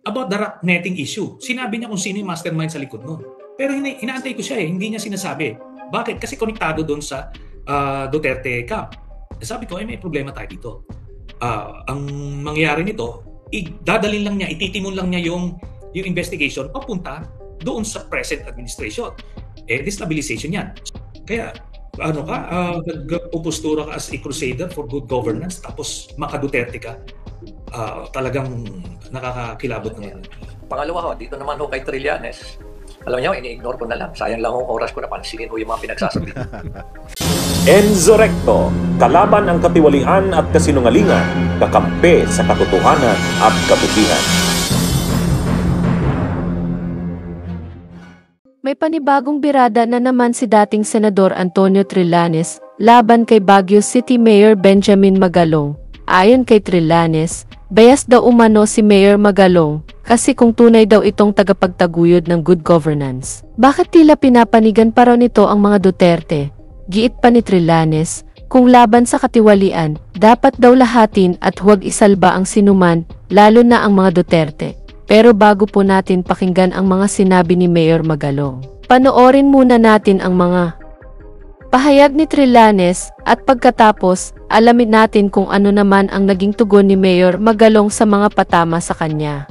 about the rat netting issue. Sinabi niya kung sino yung mastermind sa likod nun. Pero inaantay ko siya hindi niya sinasabi. Bakit? Kasi konektado doon sa Duterte camp. Sabi ko, may problema tayo dito. Ang mangyayari nito, dadalhin lang niya, ititimon lang niya yung investigation papunta doon sa present administration. Destabilization yan. Kaya, nagpupustura ka as a crusader for good governance tapos maka-Duterte ka. Talagang nakakakilabot naman. Pangalawa dito naman kay Trillanes. Alam niyo, ini-ignore ko na lang. Sayang lang oras ko na pansinin yung mga pinagsasabi. Enzo Recto, kalaban ang katiwalian at kasinungalingan, kakampi sa katotohanan at kabutihan. May panibagong birada na naman si dating Senador Antonio Trillanes laban kay Baguio City Mayor Benjamin Magalong. Ayon kay Trillanes, bias daw umano si Mayor Magalong kasi kung tunay daw itong tagapagtaguyod ng good governance. Bakit tila pinapanigan pa raw nito ang mga Duterte? Giit pa ni Trillanes, kung laban sa katiwalian, dapat daw lahatin at huwag isalba ang sinuman, lalo na ang mga Duterte. Pero bago po natin pakinggan ang mga sinabi ni Mayor Magalong, panoorin muna natin ang mga pahayag ni Trillanes at pagkatapos, alamin natin kung ano naman ang naging tugon ni Mayor Magalong sa mga patama sa kanya.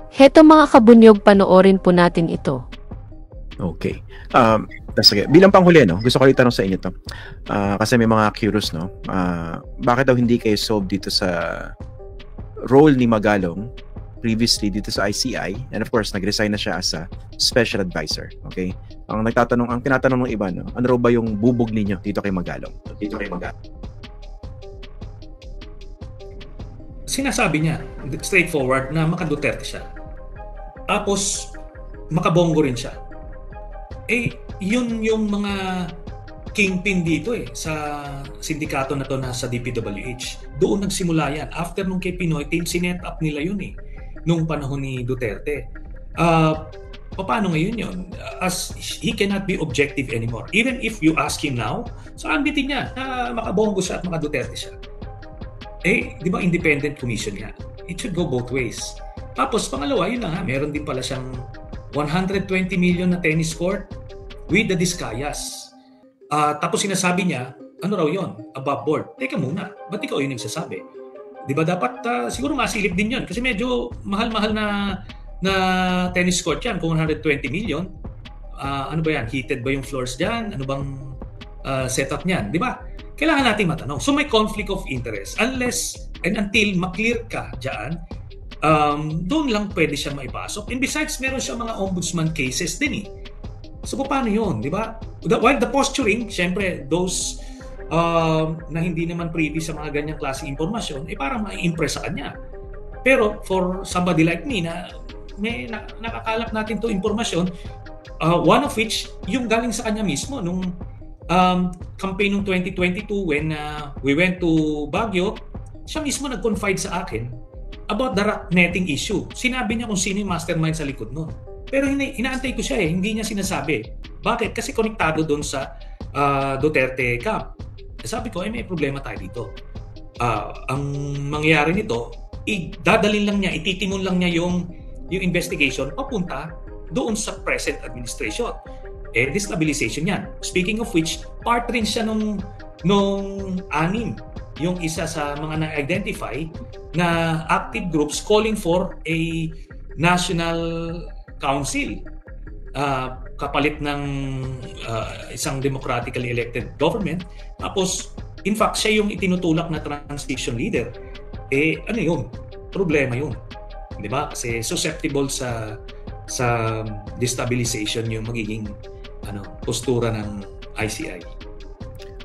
Heto mga kabunyog, panoorin po natin ito. Okay. Sige. Bilang panghuli, gusto ko itanong sa inyo to. Kasi may mga curious, bakit daw hindi kayo solve dito sa role ni Magalong previously dito sa ICI, and of course nag-resign na siya as a special advisor. Okay? Ang tinatanong ng iba, ano raw ba yung bubog ninyo dito kay Magalong? Sinasabi niya, straightforward, na maka-Duterte siya. Tapos, makabonggo rin siya. Yun yung mga kingpin dito sa sindikato na to na sa DPWH. Doon nagsimula yan. After nung kay Pinoy team, sinet up nila yun nung panahon ni Duterte. Paano ngayon yun? As he cannot be objective anymore. Even if you ask him now, saan bitin niya na makabonggo siya at maka-Duterte siya? Di ba independent commission niya? It should go both ways. Tapos pangalawa, yun na nga, meron din pala siyang 120 million na tennis court with the Discayas. Tapos sinasabi niya, ano raw yun? Above board. Teka muna, ba't ikaw yung nagsasabi? Di ba dapat siguro masilip din yun? Kasi medyo mahal-mahal na tennis court yan, kung 120 million. Ano ba yan? Heated ba yung floors dyan? Ano bang setup niyan? Di ba? Kailangan natin matanong. So may conflict of interest. Unless and until maklear ka dyan, doon lang pwede siya maipasok. And besides, meron siya mga ombudsman cases din So paano yun? Di ba? While the posturing, syempre, those na hindi naman privy sa mga ganyang klase impormasyon, parang ma-impress sa kanya. Pero for somebody like me na may nakakalap natin to impormasyon, one of which, yung galing sa kanya mismo nung campaign ng 2022 when we went to Baguio, siya mismo nag-confide sa akin about the rat netting issue. Sinabi niya kung sino yung mastermind sa likod nun. Pero inaantay ko siya hindi niya sinasabi. Bakit? Kasi konektado doon sa Duterte camp. Sabi ko, may problema tayo dito. Ang mangyayari nito, dadalhin lang niya, ititimon lang niya yung investigation papunta doon sa present administration. Destabilization yan. Speaking of which, part rin siya nung anim, yung isa sa mga na-identify na active groups calling for a national council kapalit ng isang democratically elected government. Tapos, in fact, siya yung itinutulak na transition leader. Ano yun? Problema yun. Di ba? Kasi susceptible sa destabilization yung magiging postura ng ICI.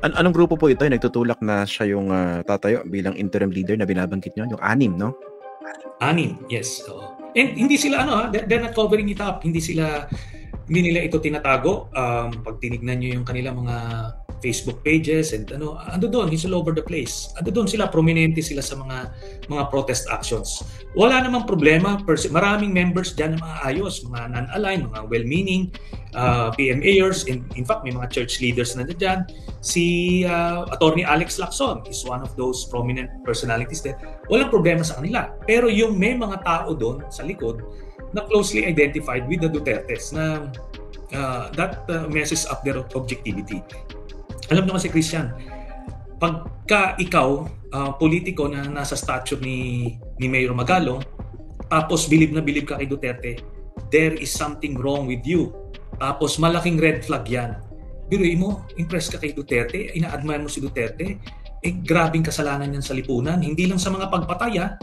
Anong grupo po ito yung nagtutulak na siya yung tatayo bilang interim leader na binabanggit nyo? Yung anim, no? Anim, yes. And hindi sila they're not covering it up. Hindi nila ito tinatago. Pag tinignan nyo yung kanilang mga Facebook pages and ando doon, he's all over the place. Ando doon sila, prominente sila sa mga protest actions. Wala namang problema, maraming members diyan na mga ayos, mga non-aligned, mga well-meaning PMAers, in fact may mga church leaders na diyan. Si Attorney Alex Lacson is one of those prominent personalities there. Walang problema sa kanila. Pero yung may mga tao doon sa likod na closely identified with the Dutertes na that messes up their objectivity. Alam naman si Christian, pagka ikaw, politiko na nasa stature ni Mayor Magalong, tapos bilib na bilib ka kay Duterte, there is something wrong with you. Tapos malaking red flag yan. Biruin mo, impress ka kay Duterte, ina-admire mo si Duterte, grabing kasalanan yan sa lipunan. Hindi lang sa mga pagpataya,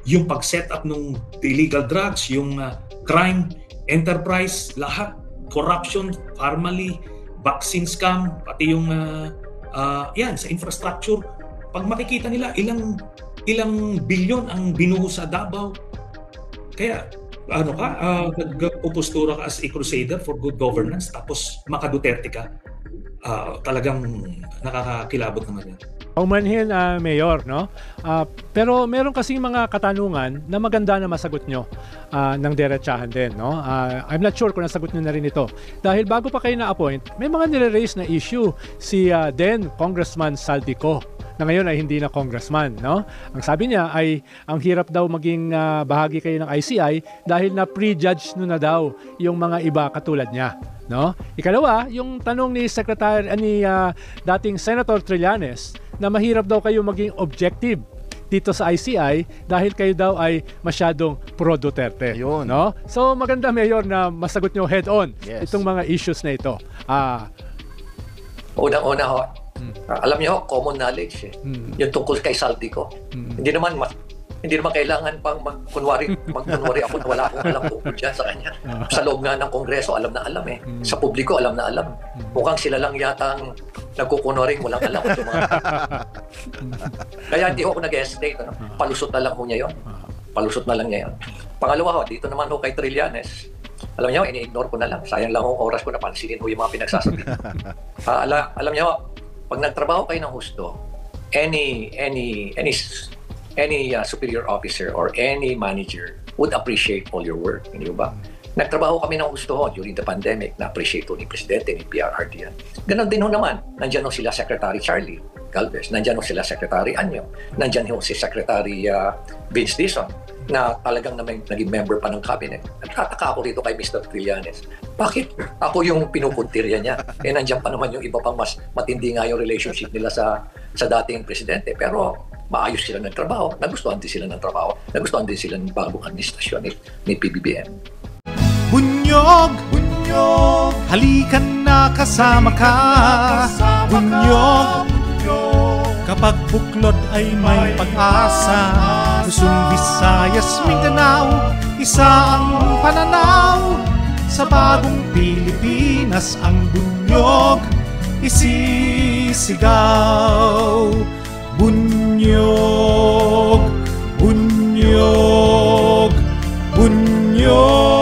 yung pag-set up ng illegal drugs, yung crime, enterprise, lahat, corruption, formally, vaccine scam, pati yung yan sa infrastructure. Pag makikita nila ilang bilyon ang binuhos sa Davao. Kaya nagpupostura ka as a crusader for good governance tapos maka-Duterte ka. Talagang nakakakilabot naman yan. Paumanhin, Mayor, no? Pero meron kasing mga katanungan na maganda na masagot nyo ng diretsahan din, no? I'm not sure kung nasagot nyo na rin ito. Dahil bago pa kayo na-appoint, may mga nire-raise na issue si then Congressman Saldico, na ngayon ay hindi na congressman, no? Ang sabi niya ay ang hirap daw maging bahagi kayo ng ICI dahil na prejudge no na daw yung mga iba katulad niya, no? Ikalawa, yung tanong ni dating Senator Trillanes na mahirap daw kayo maging objective dito sa ICI dahil kayo daw ay masyadong pro-Duterte. Ayun. No? So maganda, Mayor, na masagot nyo head-on itong mga issues na ito. Unang-una ho, alam niyo, common knowledge yung tungkol kay Saldico. Hindi naman kailangan pang magkunwari ako na wala akong alam tungkol dyan sa kanya. Sa loob nga ng Kongreso, alam na alam eh. Sa publiko, alam na alam. Mukhang sila lang yata ang nagkukunwaring walang alam. Kaya hindi ako nag-hesitate. Palusot na lang ho niya yun. Palusot na lang niya yun. Pangalawa ho, dito naman ho kay Trillanes. Alam niyo, ini-ignore ko na lang. Sayang lang ho oras ko na pansinin ho yung mga pinagsasabi. Alam niyo, pag nagtrabaho kayo ng husto, any superior officer or any manager would appreciate all your work, hindi ba? Nagtrabaho kami ng gusto during the pandemic, na-appreciate ni Presidente, ni PRRD yan. Ganon din ho naman, nandyan ho sila Secretary Charlie Galvez, nandyan ho sila Secretary Anyo, nandyan ho si Secretary Vince Dizon, na talagang naging member pa ng cabinet. Nagtataka ako rito kay Mr. Trillanes. Bakit ako yung pinupuntirya niya? Nandyan pa naman yung iba pang mas matindi nga yung relationship nila sa dating Presidente. Pero maayos sila ng trabaho, nagustuhan din sila ng trabaho, nagustuhan din sila ng bagong administrasyon ni PBBM. Bunyog, halikan na kasama ka. Bunyog, kapag buklod ay may pag-asa. Luzon, Visayas, Mindanao, isa ang pananaw. Sa bagong Pilipinas ang bunyog isisigaw. Bunyog, bunyog, bunyog.